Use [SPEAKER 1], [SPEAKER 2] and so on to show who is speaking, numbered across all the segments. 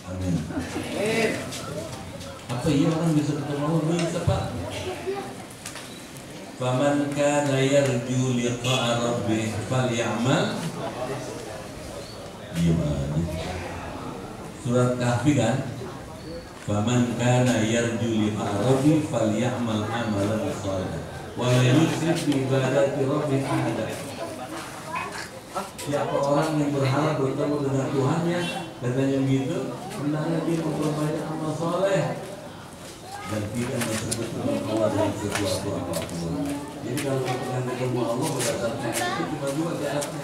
[SPEAKER 1] Amin. Apa iya orang bisa ketemu Allah? Bisa Pak. Faman kana yarju liqa'a rabbih falyamal. Gimana? Surat Kahfi kan? Faman kana yarju liqa'a rabbih falyamal amalan shalihan wa la yusyrik bi ibadati rabbih ahada. Siapa orang yang berharap bertemu dengan Tuhannya, katanya begitu, hendaknya dia memperbanyak amal soleh dan tidak bersekutu Allah dengan sesuatu apapun. Jadi kalau kita ketemu Allah berdasarkan itu cuma dua syaratnya: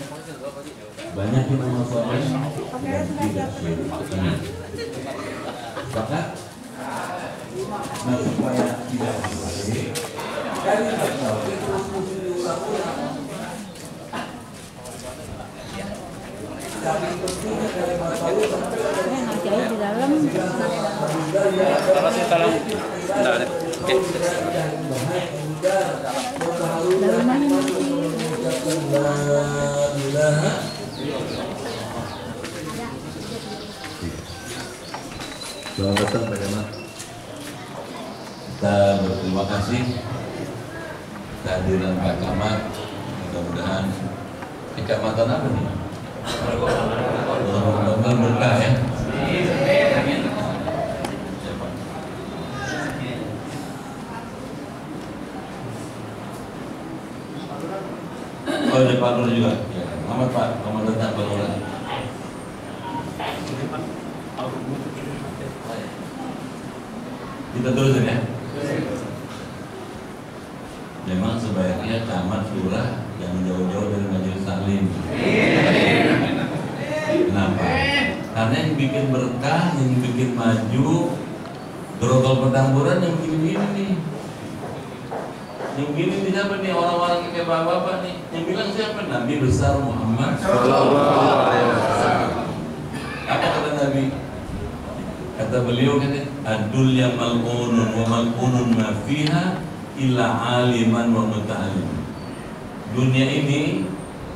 [SPEAKER 1] banyakin amal soleh dan tidak syirik. Sepakat? Nah, supaya tidak syirik, dari tauhid terus mesti diulang-ulang.
[SPEAKER 2] Jauh di dalam.
[SPEAKER 3] Apa sih tolong? Bentar.
[SPEAKER 1] Selamat datang Pak Camat. Kita berterima kasih kehadiran Pak Camat. Mudah-mudahan kecamatan apa nih? Mudah-mudahan berkah ya. Oh, ada Pak Nur juga. Ya, selamat Pak, selamat datang Pak Nur. Kita terusin ya. Memang sebaiknya camat lurah jangan jauh-jauh dari majelis taklim. Kenapa? Karena yang bikin berkah, yang bikin maju, Grogol Petamburan yang begini nih. Yang gini nih siapa nih, orang-orang yang kayak bapak-bapak nih. Yang bilang siapa? Nabi besar Muhammad Sallallahu Alaihi Wasallam. Apa kata Nabi? Kata beliau kan, ad-dunya mal'unun wa mal'unun ma fiha illa aliman wa muta'alim. Dunia ini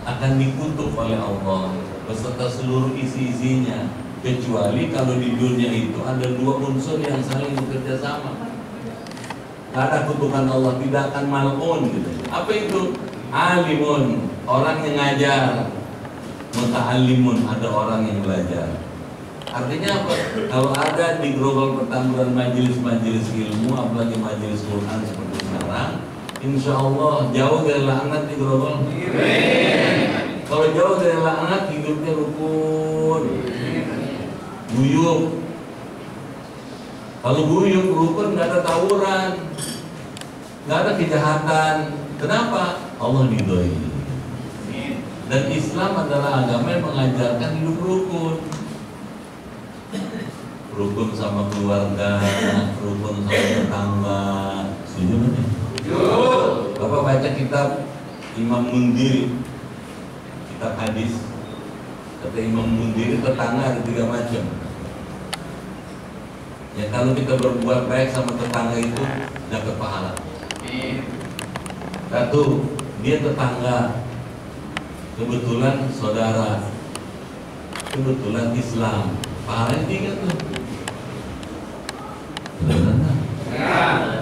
[SPEAKER 1] akan dikutuk oleh Allah beserta seluruh isi-isinya, kecuali kalau di dunia itu ada dua unsur yang saling bekerja sama. Ada kutukan Allah, tidak akan mal'un gitu. Apa itu? Alimun, orang yang ngajar. Muta'alimun, ada orang yang belajar. Artinya apa? Kalau ada di Grogol Petamburan majelis-majelis ilmu, apalagi majelis Quran seperti sekarang, insya Allah jauh dari laknat di Grogol. Kalau jauh dari laknat, hidupnya rukun, guyup. Kalau guyup, rukun, nggak ada tawuran, nggak ada kejahatan. Kenapa? Allah ridhoi. Dan Islam adalah agama yang mengajarkan hidup rukun. Rukun sama keluarga, rukun sama tetangga. Setuju nggak? Bapak baca kitab Imam Mundiri, kitab hadis. Kata Imam Mundiri, tetangga ada 3 macam. Ya kalau kita berbuat baik sama tetangga itu dapat pahala. Satu, dia tetangga, kebetulan saudara, kebetulan Islam, pahalanya 3 tuh.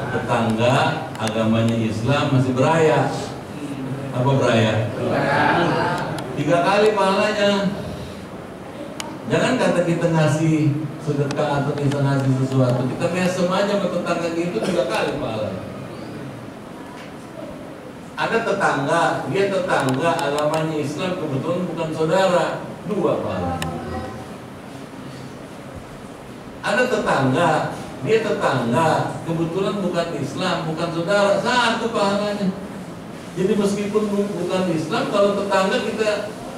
[SPEAKER 1] Tetangga agamanya Islam masih beraya. Apa beraya? 3 kali pahalanya. Jangan kata kita ngasih sedekah atau kita ngasih sesuatu, kita mesem aja sama tetangga gitu 3 kali pahalanya. Ada tetangga, dia tetangga agamanya Islam, kebetulan bukan saudara, 2 pahalanya. Ada tetangga, dia tetangga, kebetulan bukan Islam, bukan saudara, 1 pahalanya. Jadi meskipun bukan Islam, kalau tetangga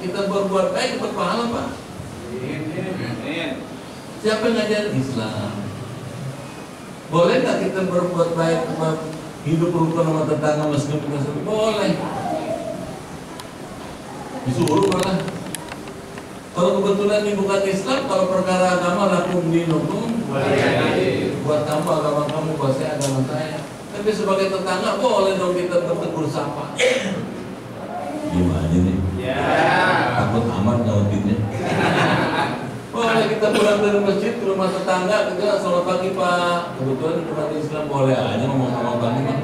[SPEAKER 1] kita berbuat baik dapat pahala Pak. Siapa yang ngajarin Islam? Boleh nggak kita berbuat baik, hidup rukun sama tetangga meskipun Islam? Boleh. Disuruh malah. Kalau kebetulan ini bukan Islam, kalau perkara agama lakum dinukum, buat kamu agama kamu, buat saya agama saya. Tapi sebagai tetangga boleh dong kita bertegur sapa. Gimana nih? Takut amat ngautinnya. Boleh kita pulang dari masjid ke rumah tetangga, kita selamat pagi Pak. Kebetulan umat Islam boleh aja ngomong sama pagi kan.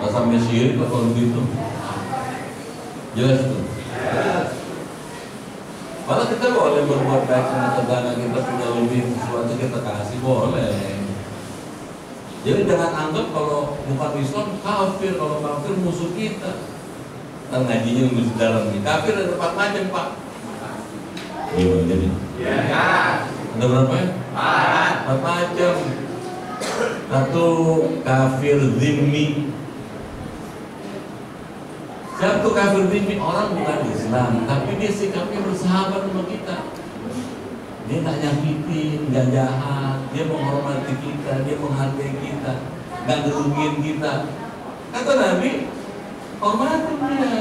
[SPEAKER 1] Tak sampai syirik lah kalau begitu. Jelas tuh. Malah kita boleh berbuat baik sama tetangga kita, punya lebih sesuatu kita kasih, boleh. Jadi jangan anggap kalau bukan Islam kafir, kalau kafir musuh kita. Kan ngajinya mesti dalam nih. Kafir ada 4 macam Pak. Gimana jadi? Ya. Ada berapa ya? 4 macam. Satu, kafir zimmi. Satu kafir zimmi, orang bukan Islam, tapi dia sikapnya bersahabat sama kita. Dia nggak nyakitin, nggak jahat, dia menghormati kita, dia menghargai kita, nggak ngerugiin kita. Kata Nabi, hormati dia.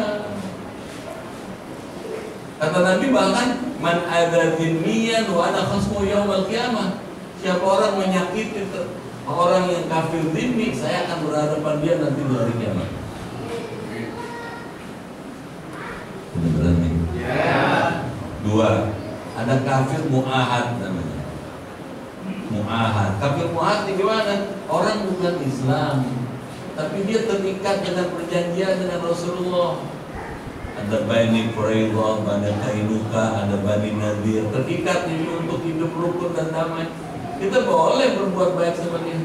[SPEAKER 1] Kata Nabi bahkan, man ada zimmiyan wa ana khasmu yaumal qiyamah. Siapa orang menyakiti orang yang kafir zimmi, saya akan berhadapan dia nanti di hari kiamat. Beneran nih? Ya. 2, ada kafir mu'ahad namanya. Mu'ahad. Kafir mu'ahad ini gimana? Orang bukan Islam, tapi dia terikat dengan perjanjian dengan Rasulullah. Ada Bani Quraidah, ada Kainuka, ada Bani Nadir. Terikat ini untuk hidup rukun dan damai. Kita boleh berbuat baik sama dia.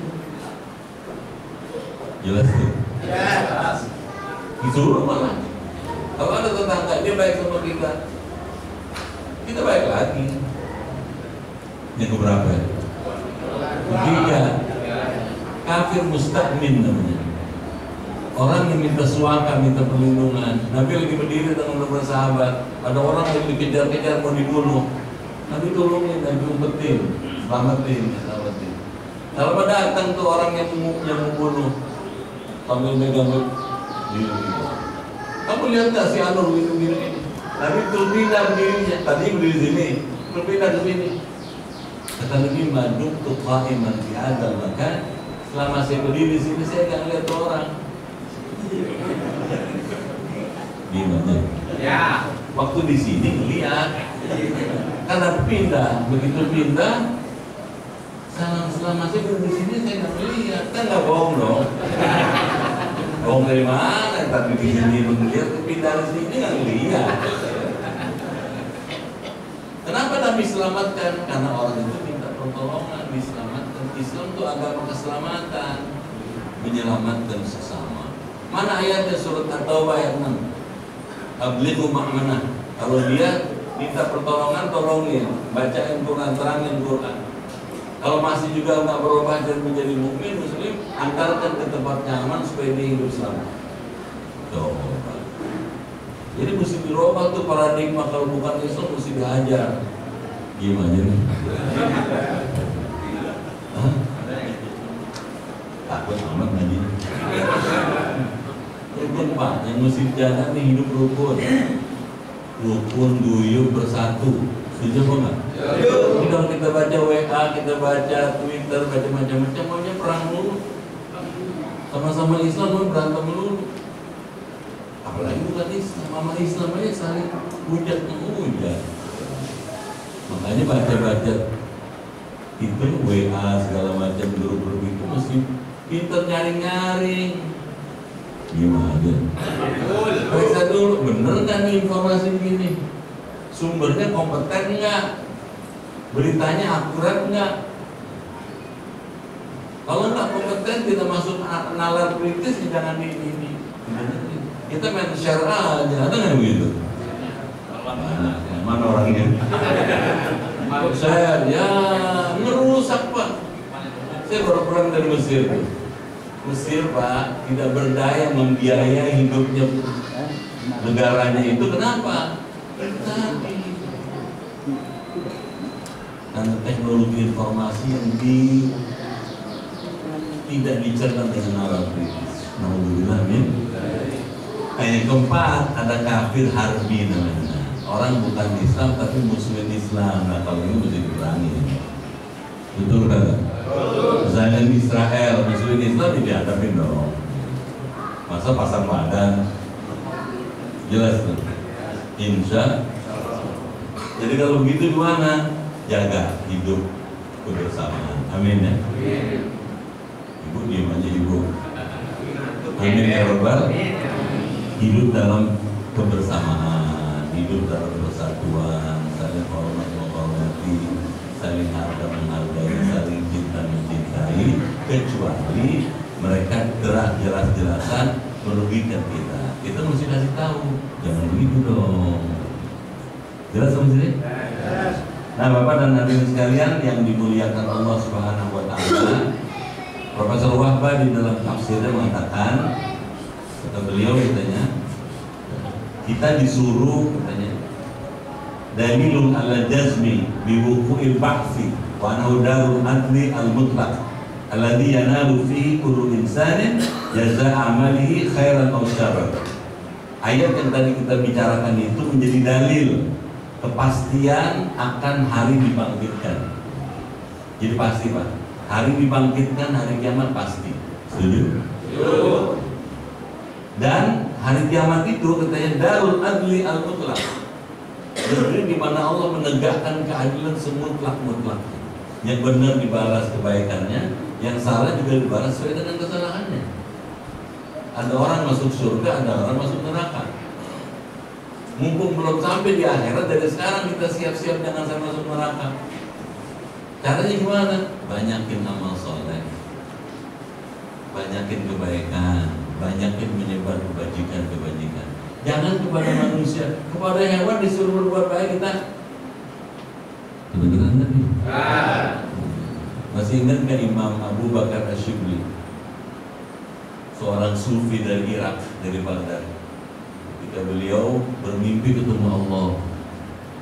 [SPEAKER 1] Jelas tuh? Jelas. Disuruh malah. Kalau ada tetangga dia baik sama kita baik lagi. Yang keberapa ya? 3, kafir musta'min namanya. Orang yang minta suaka, minta perlindungan. Nabi lagi berdiri dengan beberapa sahabat. Ada orang yang dikejar-kejar mau dibunuh. Nabi tolongin, Nabi umpetin, selamatin. Kalau datang tuh orang yang membunuh, sambil megang diri kita. Kamu lihat gak si Anur gini-gini ini? Nabi terpindah berdirinya. Tadi berdiri sini, terpindah ke sini. Kata Nabi, maduk tuqaiman fi hadzal makan. Selama saya berdiri di sini, saya gak ngeliat orang. Gimana? Ya. Waktu di sini lihat. Karena pindah, begitu pindah, selama saya berdiri di sini saya nggak melihat. Kan nggak bohong dong. Bohong dari mana? Tapi di sini melihat, pindah di sini nggak lihat. Kenapa Nabi selamatkan? Karena orang itu minta pertolongan, diselamatkan. Islam itu agama keselamatan, menyelamatkan sesama. Mana ayatnya? Surat At-Taubah ayat 6. Ablighu ma'manah. Kalau dia minta pertolongan, tolongin, bacain Quran, terangin Quran. Kalau masih juga nggak berubah dan menjadi mukmin muslim, antarkan ke tempat nyaman supaya dia hidup selamat. Coba. Jadi mesti dirubah tuh paradigma, kalau bukan Islam mesti dihajar. Gimana nih? Takut amat ngaji. Rukun Pak, yang mesti dijaga nih hidup rukun. Rukun, guyup, bersatu. Setuju apa enggak? Kalau kita baca WA, kita baca Twitter, baca macam-macam, maunya perang dulu. Sama-sama Islam mau berantem dulu. Apalagi bukan Islam, sama Islam aja saling hujat-menghujat. Makanya baca-baca itu WA segala macam grup-grup itu mesti pintar nyaring-nyaring. Gimana? Periksa dulu, bener nggak nih informasi begini? Sumbernya kompeten nggak? Beritanya akurat nggak? Kalau nggak kompeten, tidak masuk nalar kritis, jangan ini. Kita main share aja, ada nggak begitu? Mana orangnya? Saya ya ngerusak Pak. Saya baru pulang dari Mesir. Mesir Pak tidak berdaya membiayai hidupnya negaranya itu. Kenapa? Karena teknologi informasi yang tidak dicerna dengan nalar kritis. Alhamdulillah, amin. Yang keempat, ada kafir harbi namanya. Orang bukan Islam tapi musuhin Islam. Nah kalau ini mesti diperangi. Betul kan? Misalnya Israel musuhin Islam dihadapin dong. Masa pasang badan? Jelas tuh. Insya. Jadi kalau begitu gimana? jaga hidup kebersamaan. Amin ya. Ibu diam aja ibu. Amin ya Rabbal. Hidup dalam kebersamaan, hidup dalam persatuan, saling hormat menghormati, saling harga menghargai, saling cinta mencintai, kecuali mereka jelas-jelasan merugikan kita. Kita mesti kasih tahu, jangan begitu dong. Jelas sama sini? Nah, Bapak dan hadirin sekalian yang dimuliakan Allah Subhanahu wa taala, Profesor Wahbah di dalam tafsirnya mengatakan, kata beliau katanya, kita disuruh katanya dalilun ala jazmi bi wuqu'il ba'thi wa annahu darul adli al mutlaq alladhi yanalu fihi kullu insanin jazaa amalihi khairan aw syarran. Ayat yang tadi kita bicarakan itu menjadi dalil kepastian akan hari dibangkitkan. Jadi pasti Pak, hari dibangkitkan, hari kiamat pasti. Setuju? Dan hari kiamat itu katanya darul adli al mutlaq, negeri di mana Allah menegakkan keadilan semutlak-mutlak. Yang benar dibalas kebaikannya, yang salah juga dibalas sesuai dengan kesalahannya. Ada orang masuk surga, ada orang masuk neraka. Mumpung belum sampai di akhirat, dari sekarang kita siap-siap jangan sampai masuk neraka. Caranya gimana? Banyakin amal soleh, banyakin kebaikan, banyakin menyebar kebajikan-kebajikan. Jangan kepada manusia, kepada hewan disuruh berbuat baik kita. Kedengeran tadi? Masih ingat kan Imam Abu Bakar Asyibli, seorang sufi dari Irak, dari Baghdad. Ketika beliau bermimpi ketemu Allah,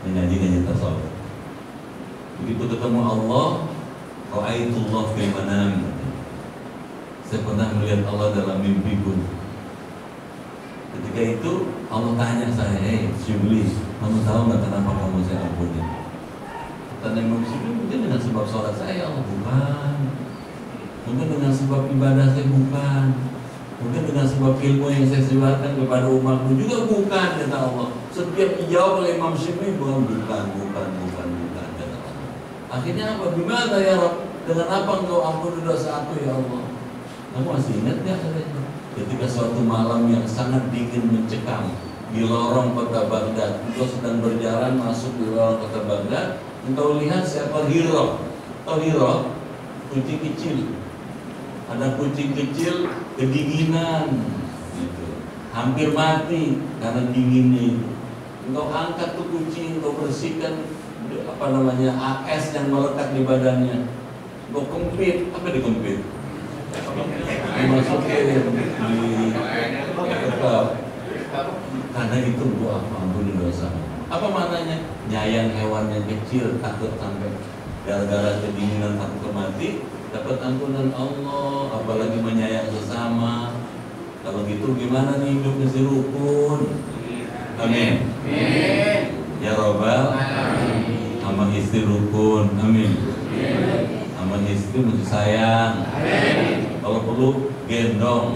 [SPEAKER 1] mengaji tasawuf. Begitu ketemu Allah, ra'aitullah fil manam. Saya pernah melihat Allah dalam mimpiku. Ketika itu Allah tanya saya, Syibli, kamu tahu nggak kenapa kamu saya ampuni? Tanya Imam Syibli, mungkin dengan sebab sholat saya, Allah bukan. Mungkin dengan sebab ibadah saya, bukan. Mungkin dengan sebab ilmu yang saya sebarkan kepada umatmu juga, bukan, kata Allah. Setiap dijawab oleh Imam Syibli, bukan, kata Allah. Akhirnya apa? Gimana ya Rabb? Dengan apa engkau ampuni dosa aku ya Allah? Kamu masih ingat nggak katanya? Ketika suatu malam yang sangat dingin mencekam di lorong kota Baghdad, engkau sedang berjalan masuk di lorong kota Baghdad, engkau lihat siapa Hira? Tahu Hira? Kucing kecil. Ada kucing kecil kedinginan, gitu. Hampir mati karena dinginnya itu. Engkau angkat tuh kucing, engkau bersihkan AS yang melekat di badannya. Engkau kempit, apa dikempit? Dimasukin di tetap. Karena itu gua ampuni dosa. Apa maknanya? Nyayang hewan yang kecil, takut sampai gara-gara kedinginan takut mati, dapat ampunan Allah. Apalagi menyayang sesama. Kalau gitu gimana nih hidup mesti rukun? Amin. Ya Rabbal. Sama istri rukun. Amin. Sama istri mesti sayang. Kalau perlu gendong.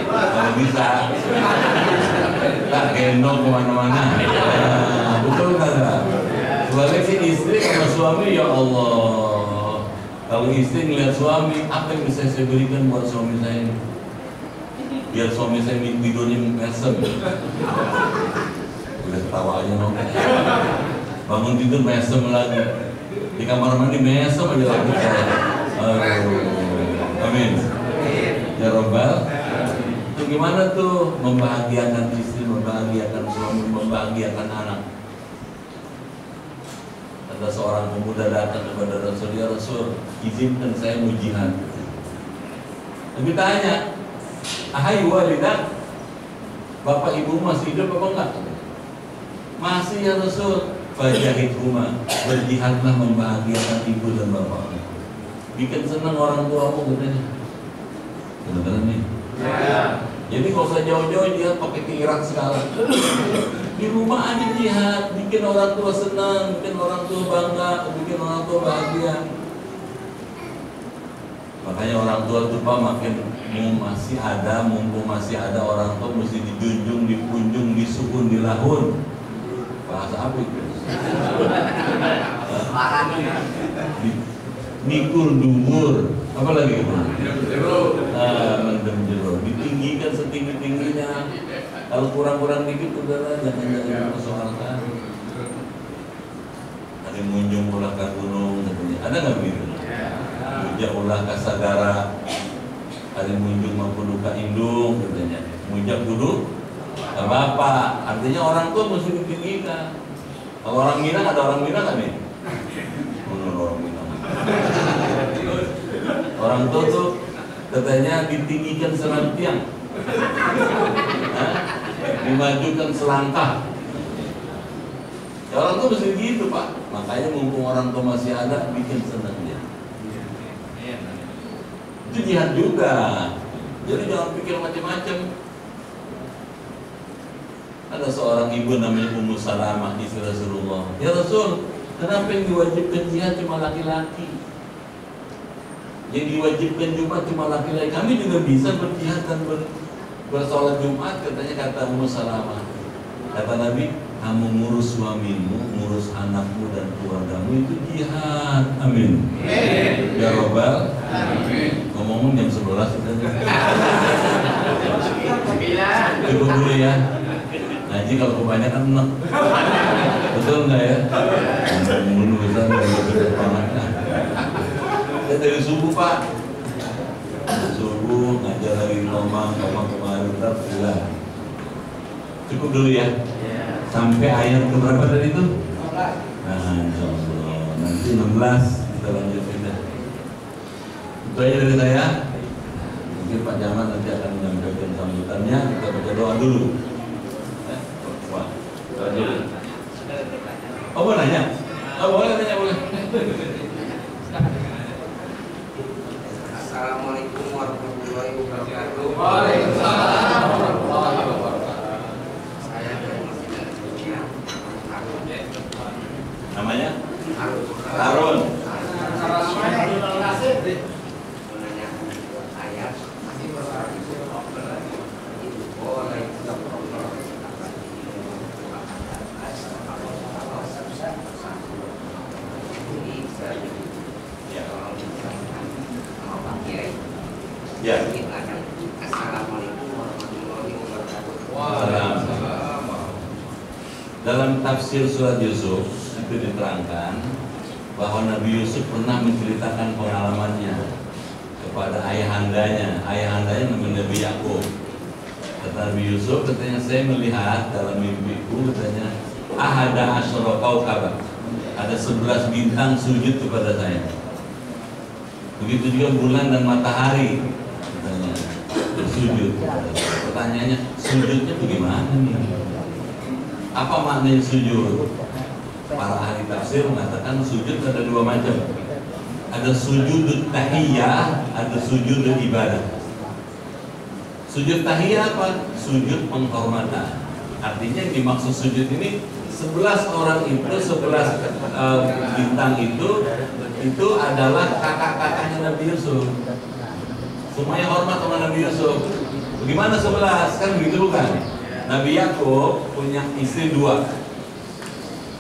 [SPEAKER 1] Kalau bisa tak gendong kemana-mana. Betul nggak? Sebaliknya si istri sama suami, ya Allah, kalau istri ngeliat suami, apa yang bisa saya berikan buat suami saya ini? Biar suami saya tidurnya mesem. Udah ketawa aja no. Bangun tidur mesem lagi. Di kamar mandi mesem aja lagi saya. Amin. Ya Rabbal. Itu gimana tuh membahagiakan istri, membahagiakan suami, membahagiakan anak? Ada seorang pemuda datang kepada Rasul, ya Rasul, izinkan saya mau jihad. Tapi tanya, ahai walidah, bapak ibu masih hidup apa enggak? Masih ya Rasul. Fajahid rumah, berjihadlah membahagiakan ibu dan bapakmu. Bikin senang orang tuamu katanya. Benar-benar nih. Jadi kalau usah jauh-jauh jihad pakai ke Irak segala. Di rumah aja jihad, bikin orang tua senang, bikin orang tua bangga, bikin orang tua bahagia. Makanya orang tua tuh Pak makin mumpung masih ada orang tua mesti dijunjung, dipunjung, disukun, dilahun. Bahasa apa itu? Nikul dumur, apa lagi? Mendem jero, ditinggikan setinggi-tingginya. Kalau kurang-kurang dikit udahlah, jangan persoalkan. Ada yang munjung ulah ke gunung, ada nggak begitu? Mujak ulah ke sagara, ada yang munjung mampu luka indung, katanya. Mujak dulu, gak apa-apa. Artinya orang tua mesti ditinggikan. Kalau orang Minang, ada orang Minang nggak nih? Menurut orang Minang. Orang tua tuh katanya ditinggikan serantiang, dimajukan selangkah. Ya orang tua mesti gitu Pak. Makanya mumpung orang tua masih ada, bikin senang dia. Itu jihad juga. Jadi jangan pikir macam-macam. Ada seorang ibu namanya Ummu Salamah, istri Rasulullah. Ya Rasul, kenapa yang diwajibkan jihad cuma laki-laki? Yang diwajibkan Jumat cuma laki-laki. Kami juga bisa berjihad dan bersolat Jumat, kata Ummu Salamah. Kata Nabi, kamu ngurus suamimu, ngurus anakmu dan keluargamu itu jihad. Amin. Ya Rabbal. Ngomong jam 11 sudah. Cukup dulu ya. Ngaji kalau kebanyakan enak. Betul nggak ya? Ngomong dulu bisa saya dari subuh Pak. Subuh ngajar lagi Tomang kemarin terbilang. Cukup dulu ya. Sampai ayat keberapa tadi itu? Nah, insyaallah nanti 16 kita lanjutin deh. Itu aja dari saya. Mungkin Pak Jamal nanti akan menyampaikan sambutannya. Kita baca doa dulu. Wah, doa dulu. Oh, mau nanya? Oh, boleh nanya, boleh.
[SPEAKER 2] Assalamualaikum warahmatullahi wabarakatuh.
[SPEAKER 1] Waalaikumsalam warahmatullahi wabarakatuh.
[SPEAKER 2] Saya dari Masjid Al-Dunia.
[SPEAKER 1] Namanya?
[SPEAKER 2] Harun.
[SPEAKER 1] Harun.
[SPEAKER 2] Menanyakan ayat itu boleh
[SPEAKER 1] Ya.
[SPEAKER 2] Assalamualaikum warahmatullahi wabarakatuh.
[SPEAKER 1] Waalaikumsalam. Dalam tafsir surat Yusuf itu diterangkan bahwa Nabi Yusuf pernah menceritakan pengalamannya kepada ayahandanya. Ayahandanya namanya Nabi Yakub. Kata Nabi Yusuf, katanya saya melihat dalam mimpiku, katanya ahada asyara kaukaba. Ada 11 bintang sujud kepada saya. Begitu juga bulan dan matahari, katanya bersujud. Pertanyaannya, sujudnya bagaimana nih? Apa maknanya sujud? Para ahli tafsir mengatakan sujud ada dua macam. Ada sujud tahiyyah, ada sujud ibadah. Sujud tahiyyah apa? Sujud penghormatan. Artinya yang dimaksud sujud ini 11 orang itu, 11 bintang itu adalah kakak-kakaknya Nabi Yusuf. Semuanya hormat sama Nabi Yusuf. Bagaimana 11? Kan begitu bukan? Nabi Yakub punya istri 2.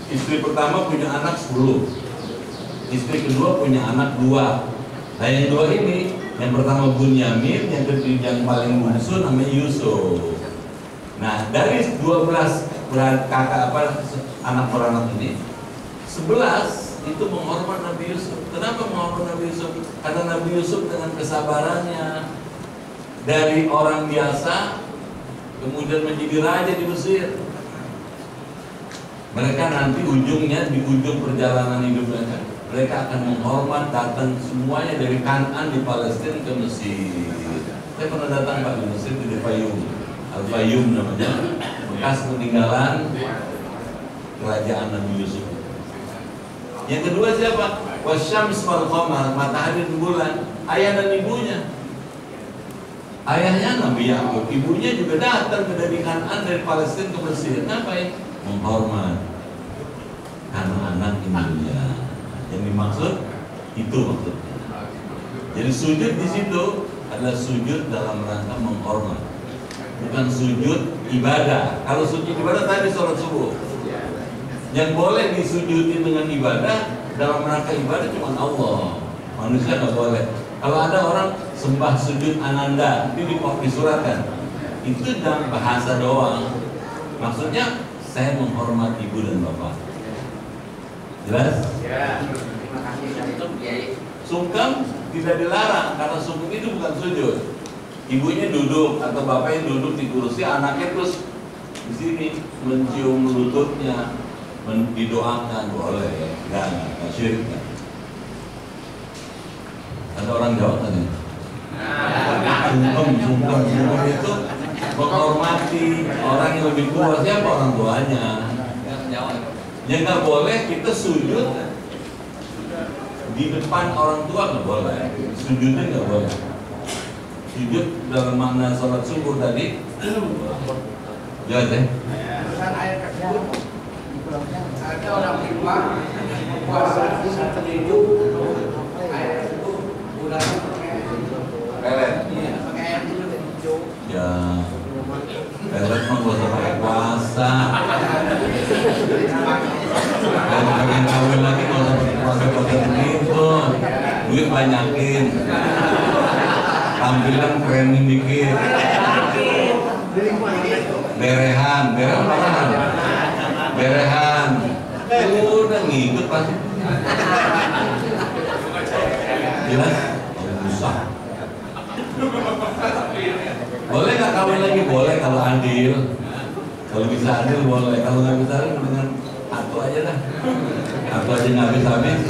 [SPEAKER 1] Istri pertama punya anak 10. Istri kedua punya anak 2. Nah yang 2 ini, yang pertama Bunyamin, yang kedua yang paling bungsu namanya Yusuf. Nah dari 12 kakak anak beranak ini, 11 itu menghormat Nabi Yusuf. Kenapa menghormat Nabi Yusuf? Karena Nabi Yusuf dengan kesabarannya dari orang biasa kemudian menjadi raja di Mesir. Mereka nanti ujungnya di ujung perjalanan hidup mereka akan menghormat, datang semuanya dari Kan'an di Palestina ke Mesir. Saya pernah datang Pak di Mesir di Al-Fayyum. Al-Fayyum namanya, bekas peninggalan kerajaan Nabi Yusuf. Yang kedua siapa? Wasyams wal qamar, matahari dan bulan. Ayah dan ibunya. Ayahnya Nabi Yakub, ibunya juga datang dari Kan'an dari Palestina ke Mesir. Ngapain? Menghormat. Karena anak ibunya. Yang dimaksud itu maksudnya. Jadi sujud di situ adalah sujud dalam rangka menghormat, bukan sujud ibadah. Kalau sujud ibadah tadi sholat subuh, yang boleh disujudi dengan ibadah dalam rangka ibadah cuma Allah, manusia nggak boleh. Kalau ada orang sembah sujud ananda, itu disuratkan, itu dalam bahasa doang. Maksudnya saya menghormati ibu dan bapak. Jelas?
[SPEAKER 2] Ya. Terima kasih dari itu Kiai.
[SPEAKER 1] Sungkem tidak dilarang karena sungkem itu bukan sujud. Ibunya duduk atau bapaknya duduk di kursi, anaknya terus di sini mencium lututnya, didoakan boleh. Nggak syirik. Ada orang Jawa kan ya? Sungkem itu menghormati orang yang lebih tua. Siapa orang tuanya? Yang nggak boleh kita sujud di depan orang tua, nggak boleh. Sujudnya nggak boleh. Sujud dalam makna sholat subuh tadi. Jelas ya?
[SPEAKER 2] Pesan ayat tersebut ada orang tua puasa satu minggu. Ayat tersebut bulannya pakai
[SPEAKER 1] Pelet.
[SPEAKER 2] iya, pakai air dulu dan hijau.
[SPEAKER 1] Ya, pelet mah gak usah pakai puasa. Kalau pengen kawin lagi gak usah pakai puasa begitu. Duit banyakin, tampilan kerenin dikit. Berehan, berehan. Udah ngikut pasti. Jelas? Susah. Boleh nggak kawin lagi? Boleh kalau adil. Kalau bisa adil boleh. Kalau nggak bisa adil dengan aku aja dah. Aku aja nggak habis.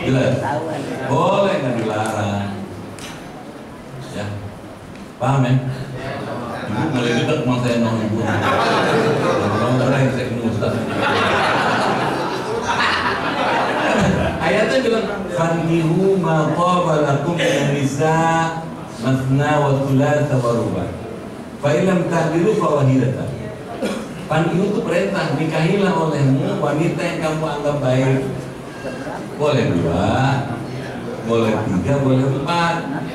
[SPEAKER 1] Jelas? Boleh, nggak dilarang. Ya, paham ya? Ibu mulai dekat sama saya nong ibu. Kalau orang saya ketemu Ustaz. Ayatnya bilang fankihu ma qaba lakum minan nisa masna wa thulatha wa ruba'. Fa illam ta'dilu fa wahidatan. Fankihu itu perintah, nikahilah olehmu wanita yang kamu anggap baik. Boleh 2, boleh 3, boleh 4.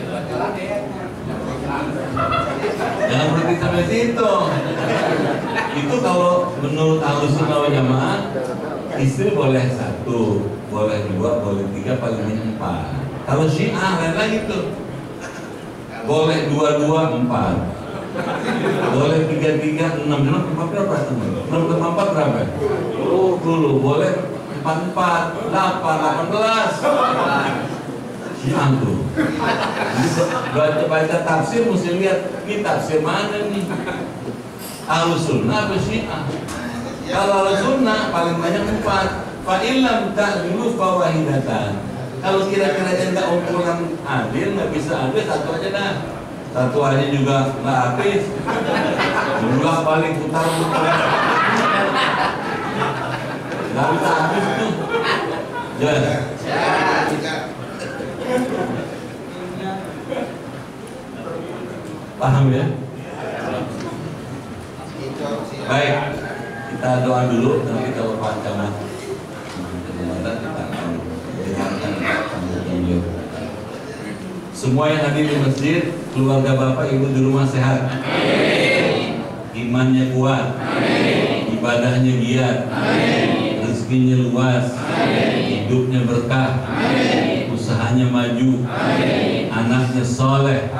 [SPEAKER 1] Jangan berhenti sampai situ. Itu kalau menurut Ahlussunnah wal Jamaah, istri boleh 1, boleh 2, boleh 3, paling banyak 4. Kalau Syiah lain lagi tuh, boleh 2, 4, boleh 3, 6, 4 berapa teman? 6 tambah 4 berapa? Dulu boleh 4, 18. Syiah tuh. Baca tafsir mesti lihat ini tafsir mana nih? Ahlussunnah apa Syiah? Kalau Ahlussunnah paling banyak 4. Fa illam ta'dilu fa wahidatan. Kalau kira-kira enggak ukuran adil, nggak bisa adil, 1 aja dah. 1 aja juga nggak habis. Bolak balik putar. Nggak bisa habis tuh. Jelas. Paham ya? Baik, kita doa dulu, nanti kalau Pak Camat kita akan dengarkan beliau. Semua yang hadir di masjid, keluarga Bapak Ibu di rumah sehat, imannya kuat, ibadahnya giat, rezekinya luas, hidupnya berkah, usahanya maju, anaknya soleh,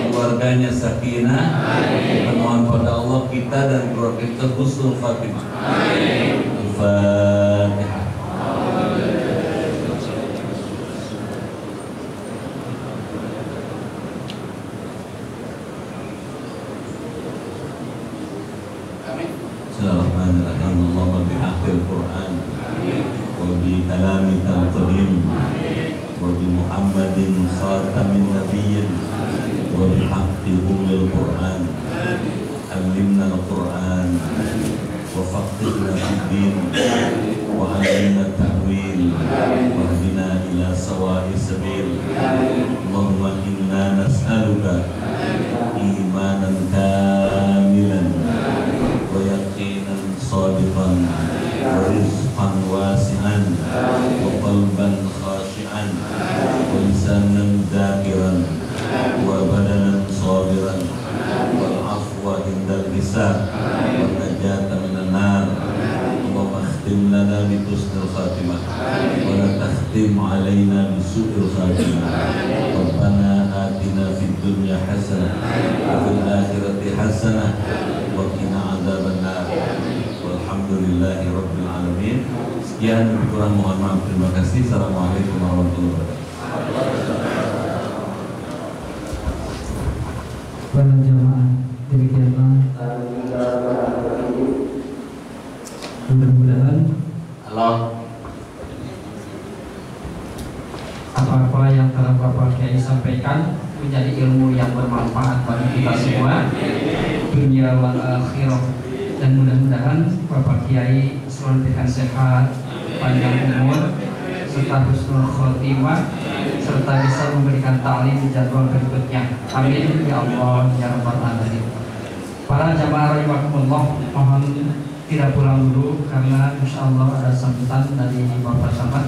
[SPEAKER 1] keluarganya sakinah. Mohon pada Allah kita dan keluarga kita husnul khatimah. Al-Fatihah. Bismillahirrahmanirrahim. Allahumma bihaqqil Qur'an wa bi kalamikal qadim wa bi Muhammadin khatamin nabiyyin wa bi haqqi ummil Qur'an. Alimna al-Qur'an wa faqihna fid-din wa alimna ta'wil wa hdina ila sawa'i sabil. Allahumma inna nas'aluka imanan kamilan wa yaqinan sadiqan wa rizqan wasi'an wa qalban khashi'an wa lisanan dhakiran بحسن الخاتمة ولا تختم علينا بسوء الخاتمة. ربنا آتنا في الدنيا حسنة وفي الآخرة حسنة وقنا عذاب النار. Walhamdulillahi Rabbil Alamin. Sekian, kurang mohon maaf. Terima kasih. Assalamualaikum warahmatullahi wabarakatuh.
[SPEAKER 4] Para jamaah, demikianlah mudah-mudahan apa-apa yang telah Bapak Kiai sampaikan menjadi ilmu yang bermanfaat bagi kita semua dunia wal akhirah, dan mudah-mudahan Bapak Kiai selalu diberikan sehat, panjang umur, serta husnul khotimah, serta bisa memberikan ta'lim di jadwal berikutnya. Amin ya Allah ya rabbal alamin. Para jamaah rahimakumullah, mohon tidak pulang dulu karena insyaallah ada sambutan dari Bapak Camat.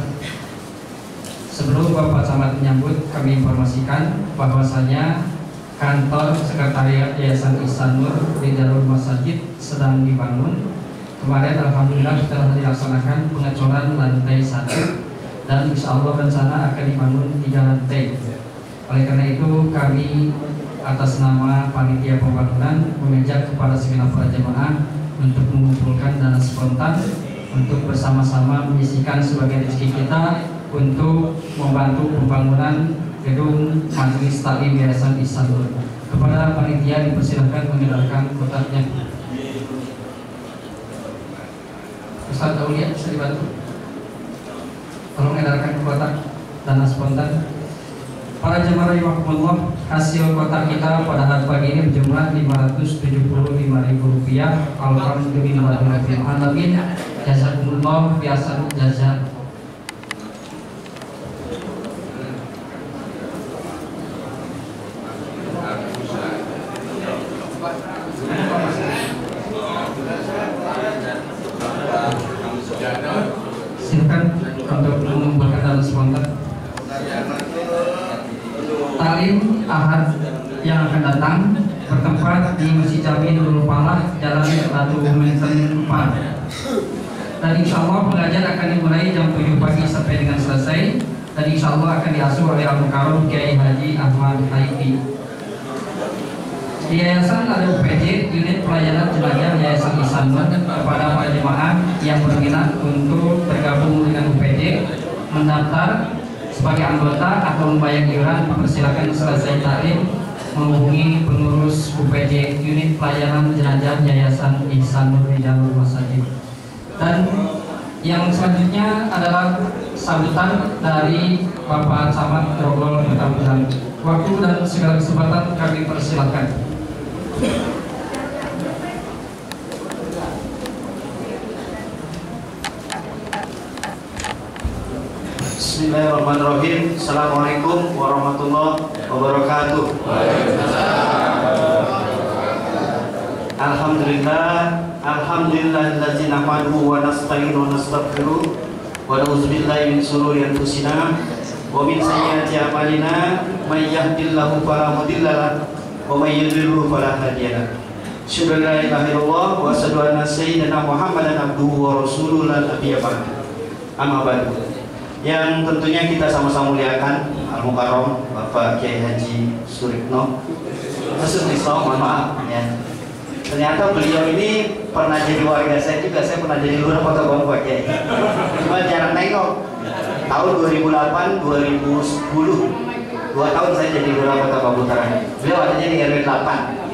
[SPEAKER 4] Sebelum Bapak Camat menyambut, kami informasikan bahwasanya kantor sekretariat Yayasan Ihsan Nur di Darul Masajid sedang dibangun. Kemarin alhamdulillah telah dilaksanakan pengecoran lantai 1 dan insya Allah rencana akan dibangun 3 lantai. Oleh karena itu kami atas nama panitia pembangunan mengajak kepada segenap para jemaah untuk mengumpulkan dana spontan untuk bersama-sama menyisihkan sebagai rezeki kita untuk membantu pembangunan gedung Majelis Taklim Yayasan Ihsan Nur. Kepada panitia dipersilakan mengedarkan kotaknya. Ustaz Aulia bisa dibantu? Tolong edarkan kotak dana spontan. Para jemaah rahimakumullah, hasil kotak kita pada hari pagi ini berjumlah Rp575.000. Alhamdulillahirabbil alamin. Jazakumullah bi ahsanil jazaa. Silakan untuk mengumpulkan dana spontan. Taklim Ahad yang akan datang bertempat di Masjid Jami Nurul Falah, Jalan Ratu Menten 4. Dan insya Allah pengajian akan dimulai jam 7 pagi sampai dengan selesai. Dan insya Allah akan diasuh oleh Al-Mukarram Kiai Haji Ahmad Haiti. Di yayasan ada UPJ, unit pelayanan jenazah Yayasan Ihsan Nur. Kepada para jemaah yang berminat untuk bergabung dengan UPJ, mendaftar sebagai anggota atau membayar iuran, dipersilakan selesai taklim menghubungi pengurus UPJ unit pelayanan jenazah Yayasan Ihsan Nur di Darul Masajid. Dan yang selanjutnya adalah sambutan dari Bapak Camat Grogol Petamburan. Waktu dan segala kesempatan kami persilakan.
[SPEAKER 5] Bismillahirrahmanirrahim. Assalamualaikum warahmatullahi wabarakatuh. Alhamdulillahilladzi nahmaduhu wa nasta'inuhu wa nastaghfiruh wa na'udzu billahi min shururi anfusina wa min sayyiati a'malina, may yahdihillahu fala mudilla lahu wa may yudlilhu fala hadiya lahu. Asyhadu an la ilaha illallah wa asyhadu anna sayyidina Muhammadan abduhu wa rasuluhu la nabiyya ba'du. Amma ba'du. Yang tentunya kita sama-sama muliakan Al-Mukarram Bapak Kiai Haji Surikno mohon maaf ya. Ternyata beliau ini pernah jadi warga saya juga. Saya pernah jadi lurah Kota Bapak Kiai, cuma jarang nengok. Tahun 2008 2010 2 tahun saya jadi lurah Kota Paputara. Beliau adanya di RW 8.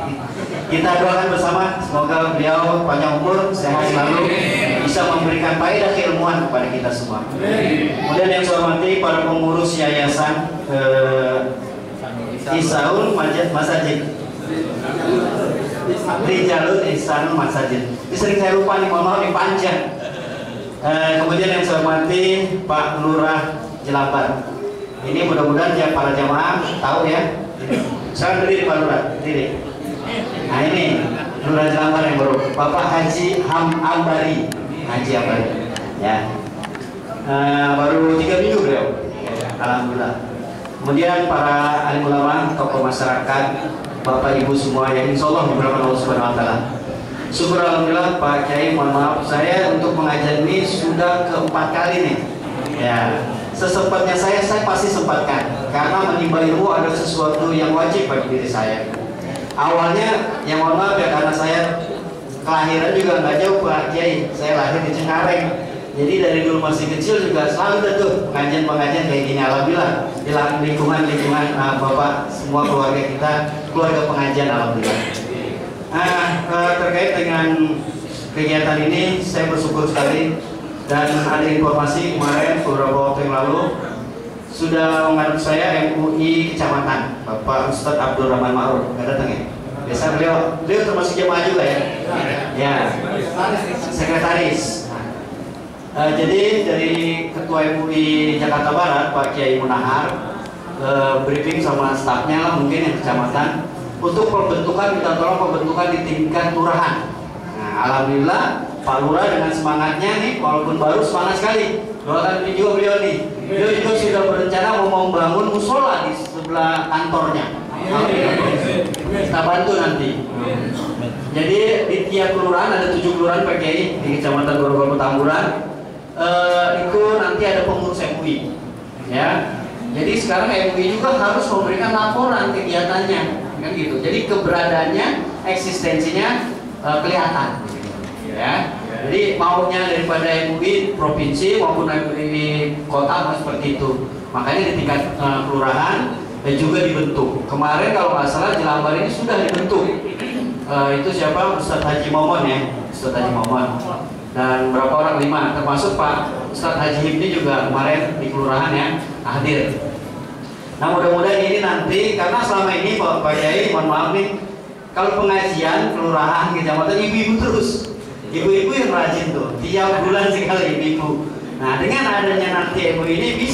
[SPEAKER 5] Kita doakan bersama semoga beliau panjang umur, sehat selalu, bisa memberikan faedah keilmuan kepada kita semua. Kemudian yang saya hormati para pengurus yayasan Ihsanul Masajid, Rijalul Ihsanul Masajid. Ini sering saya lupa nih, mohon maaf nih panjang. Kemudian yang saya hormati Pak Lurah Jelambar. Ini mudah-mudahan ya para jamaah tahu ya. Saya berdiri Pak Lurah, berdiri. Nah ini Lurah Jelambar yang baru, Bapak Haji Ambari, Haji Ambari ya. Baru 3 minggu beliau, alhamdulillah. Kemudian para alim ulama, tokoh masyarakat, Bapak Ibu semua yang insya Allah diberkahi Allah Subhanahu Wa Taala. Syukur alhamdulillah Pak Kiai, mohon maaf saya untuk mengajar ini sudah keempat kali nih. Ya, sesempatnya saya pasti sempatkan karena menimba ilmu ada sesuatu yang wajib bagi diri saya. Awalnya yang mohon maaf ya karena saya kelahiran juga nggak jauh Pak Kiai, saya lahir di Cengkareng. Jadi dari dulu masih kecil juga selalu ada tuh pengajian-pengajian kayak gini. Alhamdulillah di lingkungan Bapak semua keluarga kita keluarga pengajian alhamdulillah. Terkait dengan kegiatan ini saya bersyukur sekali dan ada informasi kemarin beberapa waktu yang lalu sudah menghadap saya MUI Kecamatan Bapak Ustadz Abdul Rahman Ma'ruf, nggak datang ya? Biasa beliau termasuk jemaah juga ya? Ya, sekretaris. Jadi dari Ketua MUI Jakarta Barat Pak Kiai Munahar briefing sama stafnya lah mungkin yang kecamatan untuk pembentukan, kita tolong pembentukan di tingkat kelurahan. Nah, alhamdulillah Pak Lurah dengan semangatnya nih, walaupun baru semangat sekali. Doakan ini juga beliau nih. Beliau juga sudah berencana mau membangun musola di sebelah kantornya. Kita bantu nanti. Jadi di tiap kelurahan ada 7 kelurahan Pak Kiai di Kecamatan Grogol Petamburan. Itu nanti ada pengurus MUI. Ya. Jadi sekarang MUI juga harus memberikan laporan kegiatannya, kan gitu. Jadi keberadaannya, eksistensinya kelihatan. Ya. Jadi maunya daripada MUI provinsi maupun MUI kota seperti itu. Makanya di tingkat kelurahan dan juga dibentuk. Kemarin kalau nggak salah Jelambar ini sudah dibentuk. Itu siapa? Ustadz Haji Momon ya, Ustadz Haji Momon. Dan berapa orang? 5, termasuk Pak Ustadz Haji Hibni juga kemarin di kelurahan ya hadir. Nah mudah-mudahan ini nanti karena selama ini Pak Kiai mohon maaf nih kalau pengajian kelurahan kecamatan ibu-ibu terus, ibu-ibu yang rajin tuh tiap bulan sekali ibu-ibu. Nah dengan adanya nanti MUI ini bisa